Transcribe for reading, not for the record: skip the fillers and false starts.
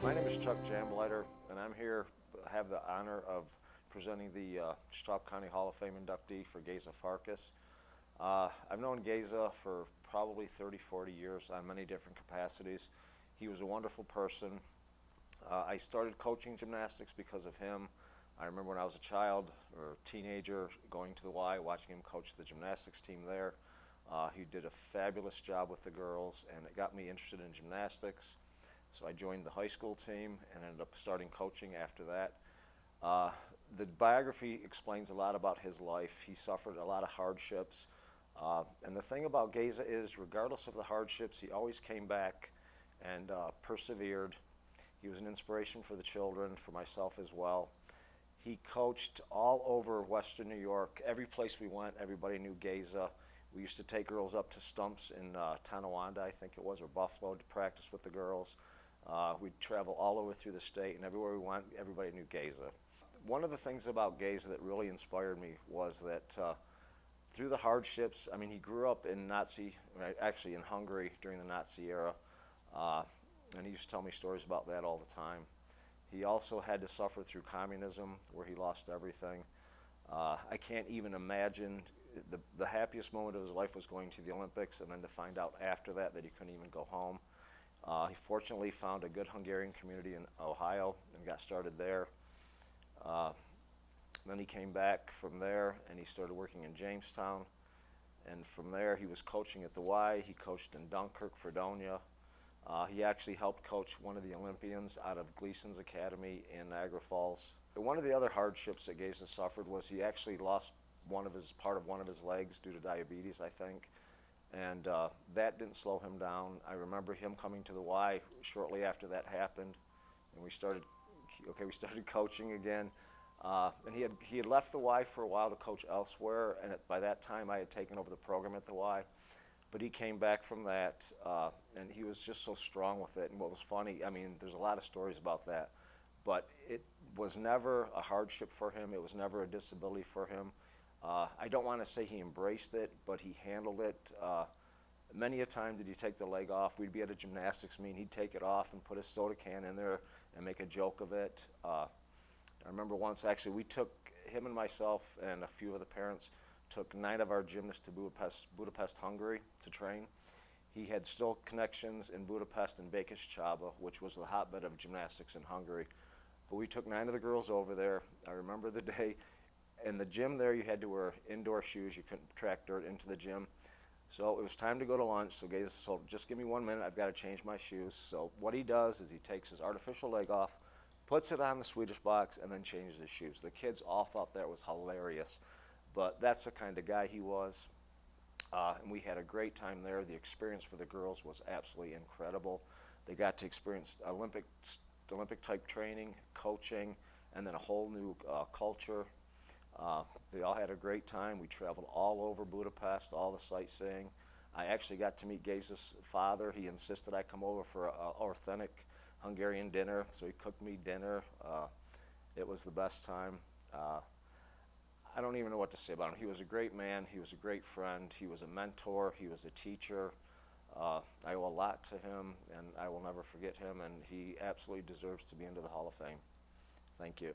My name is Chuck Jambliter, and I'm here, have the honor of presenting the Straub County Hall of Fame inductee for Geza Farkas. I've known Geza for probably 30-40 years on many different capacities. He was a wonderful person. I started coaching gymnastics because of him. I remember when I was a child or teenager going to the Y, watching him coach the gymnastics team there. He did a fabulous job with the girls, and it got me interested in gymnastics. So I joined the high school team and ended up starting coaching after that. The biography explains a lot about his life. He suffered a lot of hardships. And the thing about Geza is, regardless of the hardships, he always came back and persevered. He was an inspiration for the children, for myself as well. He coached all over Western New York. Every place we went, everybody knew Geza. We used to take girls up to stumps in Tonawanda, I think it was, or Buffalo, to practice with the girls. We'd travel all over through the state, and everywhere we went, everybody knew Geza. One of the things about Geza that really inspired me was that through the hardships, I mean, he grew up in actually in Hungary during the Nazi era, and he used to tell me stories about that all the time. He also had to suffer through communism, where he lost everything. I can't even imagine the happiest moment of his life was going to the Olympics, and then to find out after that he couldn't even go home. He fortunately found a good Hungarian community in Ohio and got started there. Then he came back from there and he started working in Jamestown. And from there he was coaching at the Y. He coached in Dunkirk, Fredonia. He actually helped coach one of the Olympians out of Gleason's Academy in Niagara Falls. One of the other hardships that Geza suffered was he actually lost part of one of his legs due to diabetes, I think. And that didn't slow him down. I remember him coming to the Y shortly after that happened, and we started coaching again. And he had left the Y for a while to coach elsewhere, and by that time I had taken over the program at the Y. But he came back from that, and he was just so strong with it. And what was funny, I mean, there's a lot of stories about that, but it was never a hardship for him. It was never a disability for him. I don't want to say he embraced it, but he handled it. Many a time did he take the leg off. We'd be at a gymnastics meet, he'd take it off and put a soda can in there and make a joke of it. I remember once, actually, we took, him and myself and a few of the parents, took 9 of our gymnasts to Budapest, Hungary to train. He had still connections in Budapest and Békés Csaba, which was the hotbed of gymnastics in Hungary. But we took 9 of the girls over there. I remember the day. In the gym there, you had to wear indoor shoes. You couldn't track dirt into the gym. So it was time to go to lunch. So Geza said, just give me 1 minute. I've got to change my shoes. So what he does is he takes his artificial leg off, puts it on the Swedish box, and then changes his shoes. The kids all thought that was hilarious. But that's the kind of guy he was. And we had a great time there. The experience for the girls was absolutely incredible. They got to experience Olympic-type training, coaching, and then a whole new culture. They all had a great time. We traveled all over Budapest, all the sightseeing. I actually got to meet Geza's father. He insisted I come over for an authentic Hungarian dinner, so he cooked me dinner. It was the best time. I don't even know what to say about him. He was a great man. He was a great friend. He was a mentor. He was a teacher. I owe a lot to him, and I will never forget him, and he absolutely deserves to be into the Hall of Fame. Thank you.